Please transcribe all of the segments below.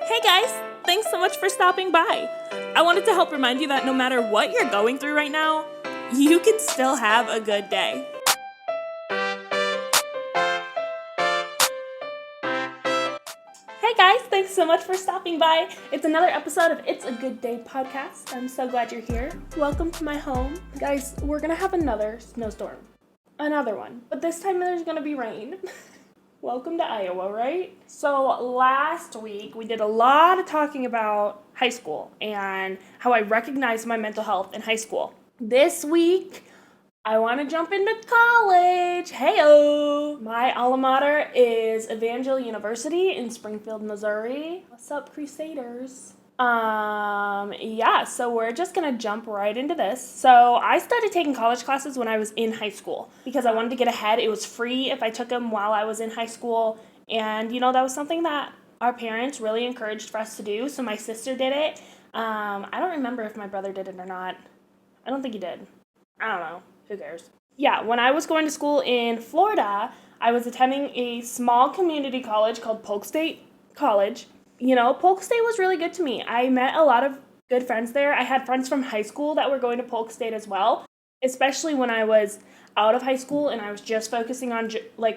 Hey guys, thanks so much for stopping by. I wanted to help remind you that no matter what you're going through right now, you can still have a good day. Hey guys, thanks so much for stopping by. It's another episode of It's a Good Day podcast. I'm so glad you're here. Welcome to my home. Guys, we're gonna have another snowstorm. Another one. But this time there's gonna be rain. Welcome to Iowa, right? So last week we did a lot of talking about high school and how I recognized my mental health in high school. This week, I want to jump into college. Heyo! My alma mater is Evangel University in Springfield, Missouri. What's up, Crusaders? So we're just gonna jump right into this. So I started taking college classes when I was in high school because I wanted to get ahead. It was free if I took them while I was in high school. And, that was something that our parents really encouraged for us to do. So my sister did it. I don't remember if my brother did it or not. I don't think he did. I don't know. Who cares? Yeah, when I was going to school in Florida, I was attending a small community college called Polk State College. Polk State was really good to me. I met a lot of good friends there. I had friends from high school that were going to Polk State as well, especially when I was out of high school and I was just focusing on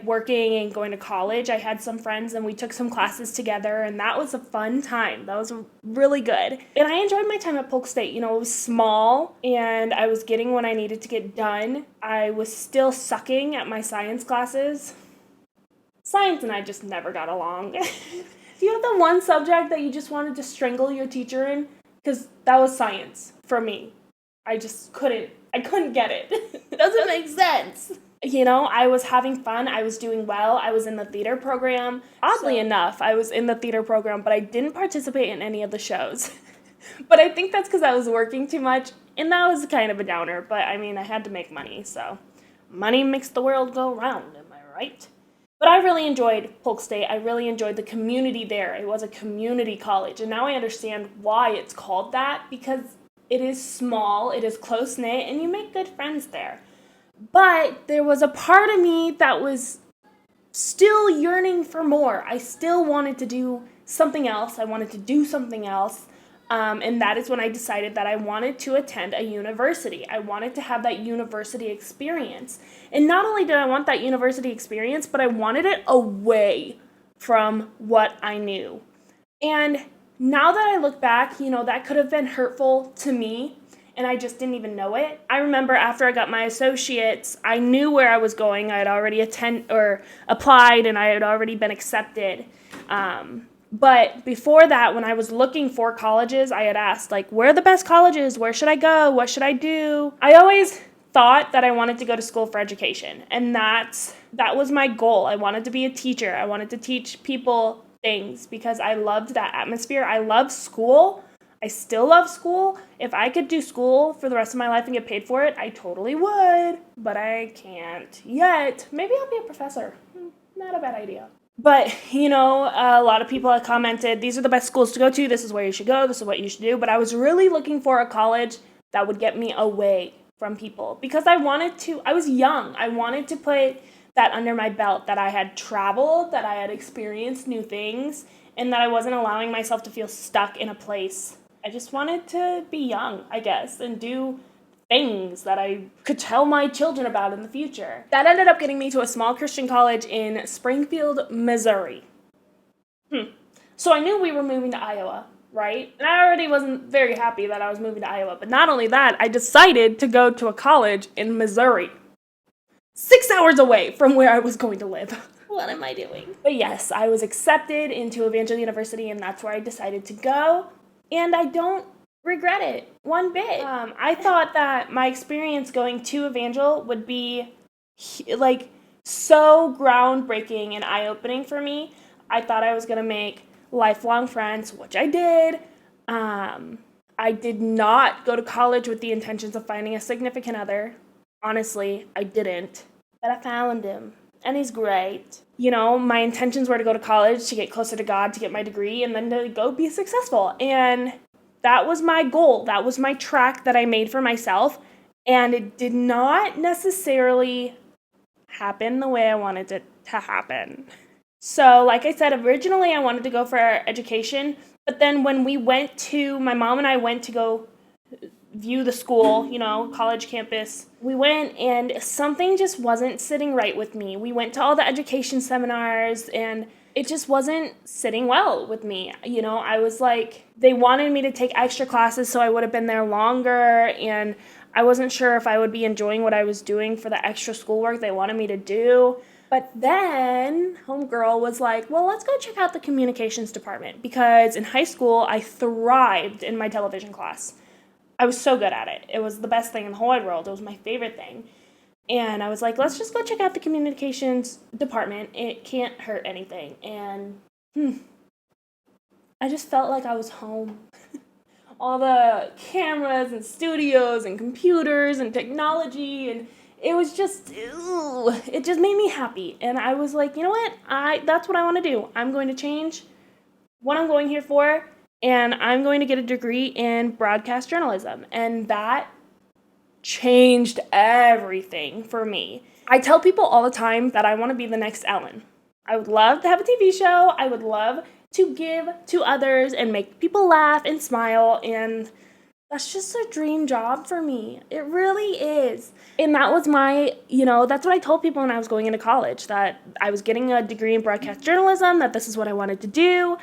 working and going to college. I had some friends and we took some classes together, and that was a fun time. That was really good. And I enjoyed my time at Polk State. It was small and I was getting what I needed to get done. I was still sucking at my science classes. Science and I just never got along. Do you have the one subject that you just wanted to strangle your teacher in? Because that was science for me. I couldn't get it. It doesn't make sense. I was having fun. I was doing well. I was in the theater program. Oddly enough, I was in the theater program, but I didn't participate in any of the shows. But I think that's because I was working too much, and that was kind of a downer. But, I had to make money, so money makes the world go round, am I right? But I really enjoyed Polk State. I really enjoyed the community there. It was a community college, and now I understand why it's called that, because it is small, it is close-knit, and you make good friends there. But there was a part of me that was still yearning for more. I still wanted to do something else. And that is when I decided that I wanted to attend a university. I wanted to have that university experience. And not only did I want that university experience, but I wanted it away from what I knew. And now that I look back, that could have been hurtful to me, and I just didn't even know it. I remember after I got my associates, I knew where I was going. I had already applied, and I had already been accepted. But before that, when I was looking for colleges, I had asked, where are the best colleges? Where should I go? What should I do? I always thought that I wanted to go to school for education, and that was my goal. I wanted to be a teacher. I wanted to teach people things because I loved that atmosphere. I love school. I still love school. If I could do school for the rest of my life and get paid for it, I totally would, but I can't yet. Maybe I'll be a professor. Not a bad idea. But, a lot of people have commented, these are the best schools to go to, this is where you should go, this is what you should do. But I was really looking for a college that would get me away from people because I was young. I wanted to put that under my belt, that I had traveled, that I had experienced new things, and that I wasn't allowing myself to feel stuck in a place. I just wanted to be young, I guess, and do things that I could tell my children about in the future. That ended up getting me to a small Christian college in Springfield, Missouri. So I knew we were moving to Iowa, right? And I already wasn't very happy that I was moving to Iowa. But not only that, I decided to go to a college in Missouri. 6 hours away from where I was going to live. What am I doing? But yes, I was accepted into Evangel University, and that's where I decided to go. And I don't regret it one bit. I thought that my experience going to Evangel would be so groundbreaking and eye-opening for me. I thought I was going to make lifelong friends, which I did. I did not go to college with the intentions of finding a significant other. Honestly, I didn't. But I found him, and he's great. My intentions were to go to college to get closer to God, to get my degree, and then to go be successful. And that was my goal. That was my track that I made for myself. And it did not necessarily happen the way I wanted it to happen. So, like I said, originally I wanted to go for education, but then when my mom and I went to go view the school, college campus, we went and something just wasn't sitting right with me. We went to all the education seminars and it just wasn't sitting well with me. I was like, they wanted me to take extra classes so I would have been there longer, and I wasn't sure if I would be enjoying what I was doing for the extra schoolwork they wanted me to do. But then homegirl was like, well, let's go check out the communications department, because in high school I thrived in my television class. I was so good at it. It was the best thing in the whole wide world. It was my favorite thing. And I was like, let's just go check out the communications department. It can't hurt anything. And I just felt like I was home. All the cameras and studios and computers and technology, and it was just, it just made me happy. And I was like, you know what? That's what I want to do. I'm going to change what I'm going here for, and I'm going to get a degree in broadcast journalism. And that changed everything for me. I tell people all the time that I want to be the next Ellen. I would love to have a TV show. I would love to give to others and make people laugh and smile, and that's just a dream job for me. It really is. And that was that's what I told people when I was going into college, that I was getting a degree in broadcast journalism, that this is what I wanted to do.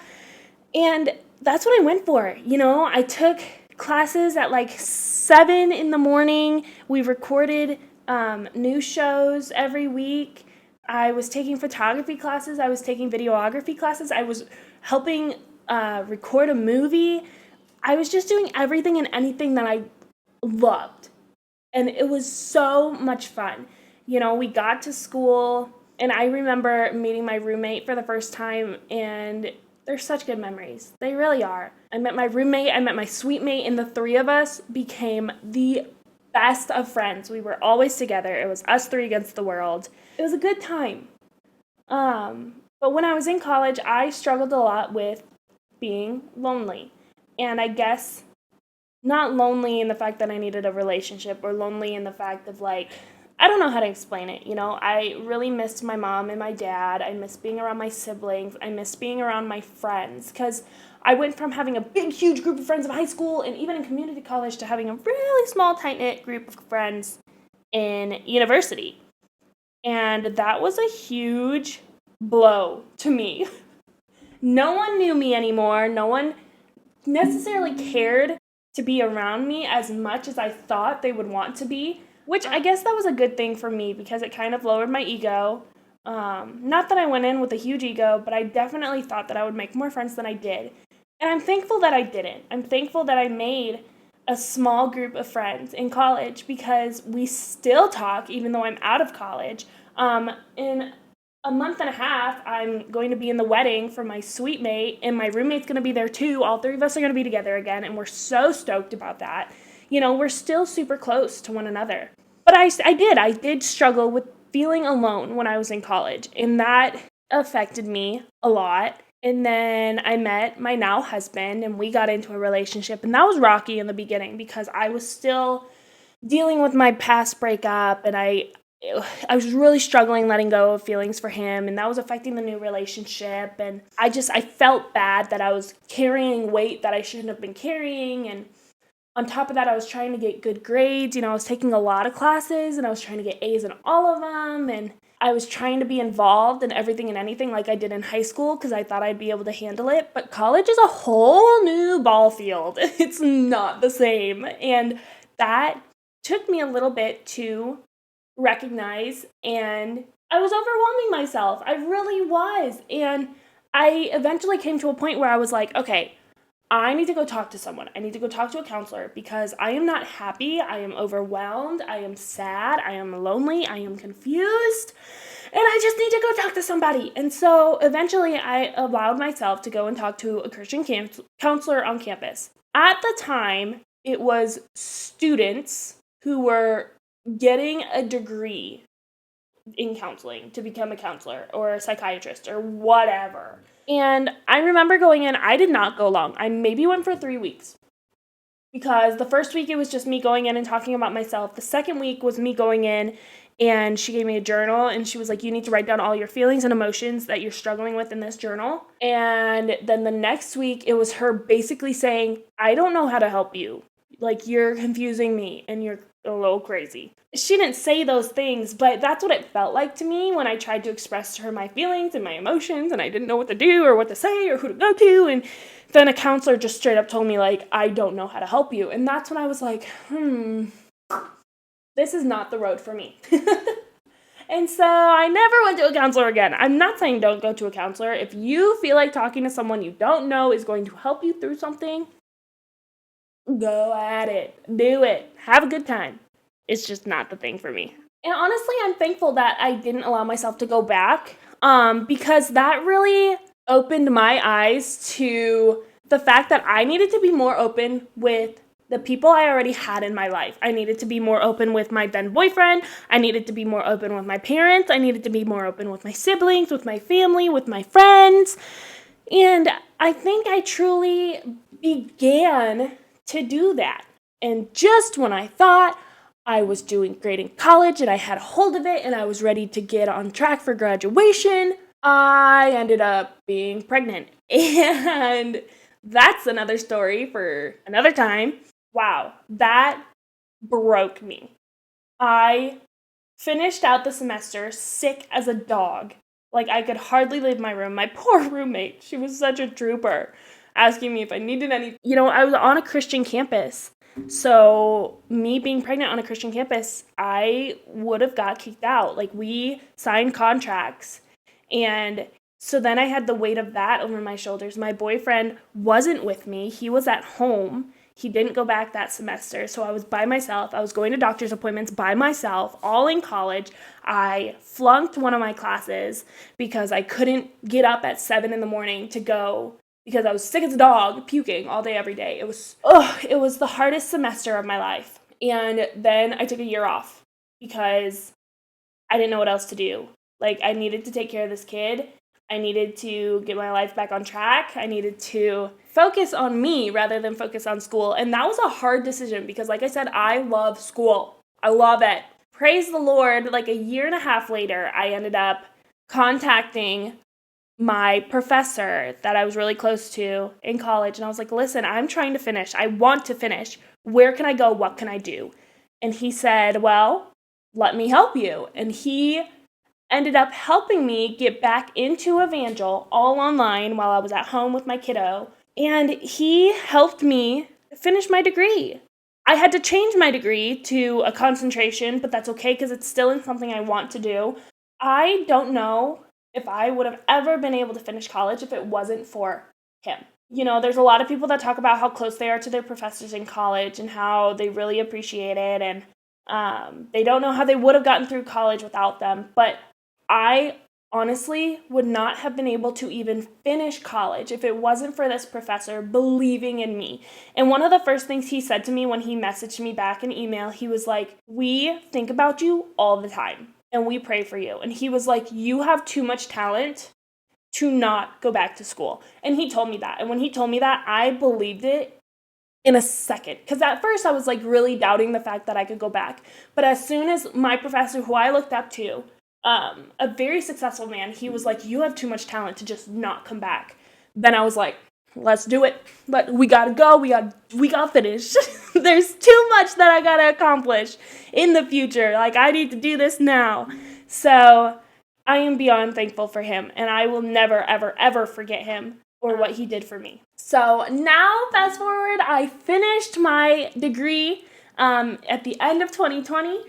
And that's what I went for. I took classes at like 7 in the morning. We recorded new shows every week. I was taking photography classes. I was taking videography classes. I was helping record a movie. I was just doing everything and anything that I loved. And it was so much fun. We got to school, and I remember meeting my roommate for the first time, and they're such good memories. They really are. I met my roommate, I met my suite mate, and the three of us became the best of friends. We were always together. It was us three against the world. It was a good time. But when I was in college, I struggled a lot with being lonely. And I guess not lonely in the fact that I needed a relationship, or lonely in the fact of I don't know how to explain it. I really missed my mom and my dad. I missed being around my siblings. I missed being around my friends, because I went from having a big, huge group of friends in high school and even in community college to having a really small, tight-knit group of friends in university. And that was a huge blow to me. No one knew me anymore. No one necessarily cared to be around me as much as I thought they would want to be, which I guess that was a good thing for me, because it kind of lowered my ego. Not that I went in with a huge ego, but I definitely thought that I would make more friends than I did. And I'm thankful that I didn't. I'm thankful that I made a small group of friends in college, because we still talk even though I'm out of college. In a month and a half, I'm going to be in the wedding for my suite mate, and my roommate's going to be there too. All three of us are going to be together again, and we're so stoked about that. We're still super close to one another. But I did struggle with feeling alone when I was in college, and that affected me a lot. And then I met my now husband, and we got into a relationship, and that was rocky in the beginning, because I was still dealing with my past breakup, and I was really struggling letting go of feelings for him, and that was affecting the new relationship. And I felt bad that I was carrying weight that I shouldn't have been carrying. And on top of that, I was trying to get good grades. I was taking a lot of classes, and I was trying to get A's in all of them. And I was trying to be involved in everything and anything like I did in high school, because I thought I'd be able to handle it. But college is a whole new ball field. It's not the same. And that took me a little bit to recognize, and I was overwhelming myself. I really was. And I eventually came to a point where I was like, okay, I need to go talk to someone. I need to go talk to a counselor, because I am not happy. I am overwhelmed. I am sad. I am lonely. I am confused. And I just need to go talk to somebody. And so eventually I allowed myself to go and talk to a Christian counselor on campus. At the time, it was students who were getting a degree in counseling to become a counselor or a psychiatrist or whatever. And I remember going in. I did not go long. I maybe went for 3 weeks, because the first week it was just me going in and talking about myself. The second week was me going in And she gave me a journal, and she was like, you need to write down all your feelings and emotions that you're struggling with in this journal. And then the next week, it was her basically saying, I don't know how to help you. Like, you're confusing me, and you're a little crazy. She didn't say those things, but that's what it felt like to me when I tried to express to her my feelings and my emotions, and I didn't know what to do or what to say or who to go to. And then a counselor just straight up told me, like, I don't know how to help you. And that's when I was like, this is not the road for me. And so I never went to a counselor again. I'm not saying don't go to a counselor. If you feel like talking to someone you don't know is going to help you through something, go at it. Do it. Have a good time. It's just not the thing for me. And honestly, I'm thankful that I didn't allow myself to go back, because that really opened my eyes to the fact that I needed to be more open with the people I already had in my life. I needed to be more open with my then boyfriend. I needed to be more open with my parents. I needed to be more open with my siblings, with my family, with my friends. And I think I truly began to do that. And just when I thought I was doing great in college and I had a hold of it and I was ready to get on track for graduation, I ended up being pregnant. And that's another story for another time. Wow, that broke me. I finished out the semester sick as a dog. Like, I could hardly leave my room. My poor roommate, she was such a trooper, asking me if I needed any. I was on a Christian campus. So me being pregnant on a Christian campus, I would have got kicked out. Like, we signed contracts. And so then I had the weight of that over my shoulders. My boyfriend wasn't with me. He was at home. He didn't go back that semester, so I was by myself. I was going to doctor's appointments by myself, all in college. I flunked one of my classes because I couldn't get up at 7 in the morning to go because I was sick as a dog, puking all day, every day. It was the hardest semester of my life. And then I took a year off because I didn't know what else to do. Like, I needed to take care of this kid. I needed to get my life back on track. I needed to focus on me rather than focus on school. And that was a hard decision because, like I said, I love school. I love it. Praise the Lord. Like, a year and a half later, I ended up contacting my professor that I was really close to in college. And I was like, listen, I'm trying to finish. I want to finish. Where can I go? What can I do? And he said, well, let me help you. And he ended up helping me get back into Evangel all online while I was at home with my kiddo. And he helped me finish my degree. I had to change my degree to a concentration, but that's okay because it's still in something I want to do. I don't know if I would have ever been able to finish college if it wasn't for him. There's a lot of people that talk about how close they are to their professors in college and how they really appreciate it, and they don't know how they would have gotten through college without them. But I honestly would not have been able to even finish college if it wasn't for this professor believing in me. And one of the first things he said to me when he messaged me back in email, he was like, we think about you all the time and we pray for you. And he was like, you have too much talent to not go back to school. And he told me that. And when he told me that, I believed it in a second. Because at first I was like really doubting the fact that I could go back. But as soon as my professor, who I looked up to, a very successful man, he was like, you have too much talent to just not come back. Then I was like, let's do it. But we gotta go. We gotta finish. There's too much that I gotta accomplish in the future. Like, I need to do this now. So I am beyond thankful for him, and I will never, ever, ever forget him or what he did for me. So now, fast forward, I finished my degree at the end of 2020,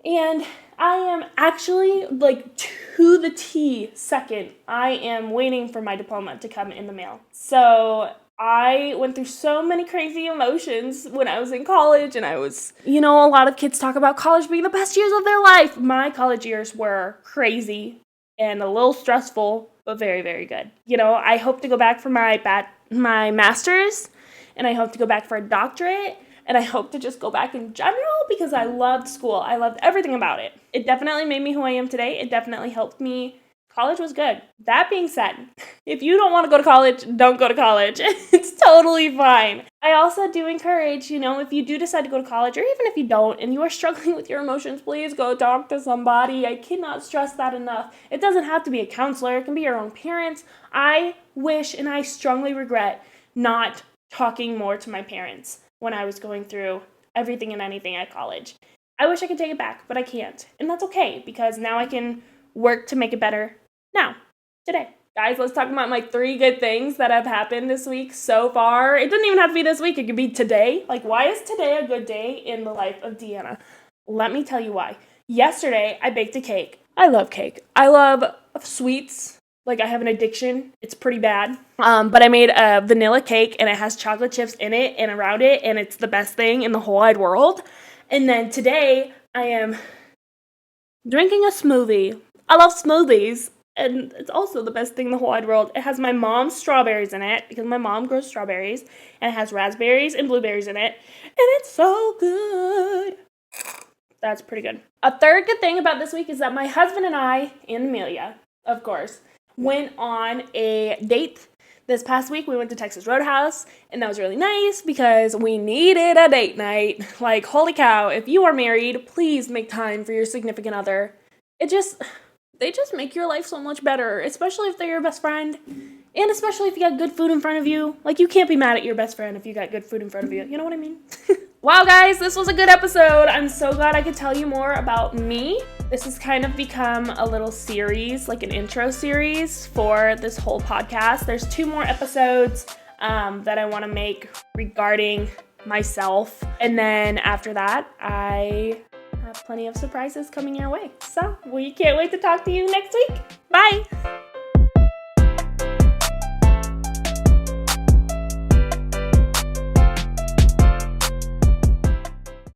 and I am actually, like, to the T second, I am waiting for my diploma to come in the mail. So I went through so many crazy emotions when I was in college, and I was, a lot of kids talk about college being the best years of their life. My college years were crazy and a little stressful, but very, very good. I hope to go back for my master's, and I hope to go back for a doctorate. And I hope to just go back in general because I loved school. I loved everything about it. It definitely made me who I am today. It definitely helped me college was good. That being said, if you don't want to go to college, don't go to college. It's totally fine. I also do encourage, if you do decide to go to college, or even if you don't, and you are struggling with your emotions, please go talk to somebody. I cannot stress that enough. It doesn't have to be a counselor. It can be your own parents. I wish and I strongly regret not talking more to my parents when I was going through everything and anything at college. I wish I could take it back, but I can't. And that's okay, because now I can work to make it better now, today. Guys, let's talk about my 3 good things that have happened this week so far. It doesn't even have to be this week. It could be today. Like, why is today a good day in the life of Deanna? Let me tell you why. Yesterday, I baked a cake. I love cake. I love sweets. Like, I have an addiction. It's pretty bad. But I made a vanilla cake, and it has chocolate chips in it and around it, and it's the best thing in the whole wide world. And then today, I am drinking a smoothie. I love smoothies, and it's also the best thing in the whole wide world. It has my mom's strawberries in it, because my mom grows strawberries, and it has raspberries and blueberries in it, and it's so good. That's pretty good. A third good thing about this week is that my husband and I, and Amelia, of course, went on a date. This past week, we went to Texas Roadhouse, and that was really nice because we needed a date night. Like, holy cow, if you are married, please make time for your significant other. They just make your life so much better, especially if they're your best friend, and especially if you got good food in front of you. Like, you can't be mad at your best friend if you got good food in front of you. You know what I mean? Wow, guys, this was a good episode. I'm so glad I could tell you more about me. This has kind of become a little series, like an intro series for this whole podcast. There's 2 more episodes that I want to make regarding myself. And then after that, I have plenty of surprises coming your way. So we can't wait to talk to you next week. Bye.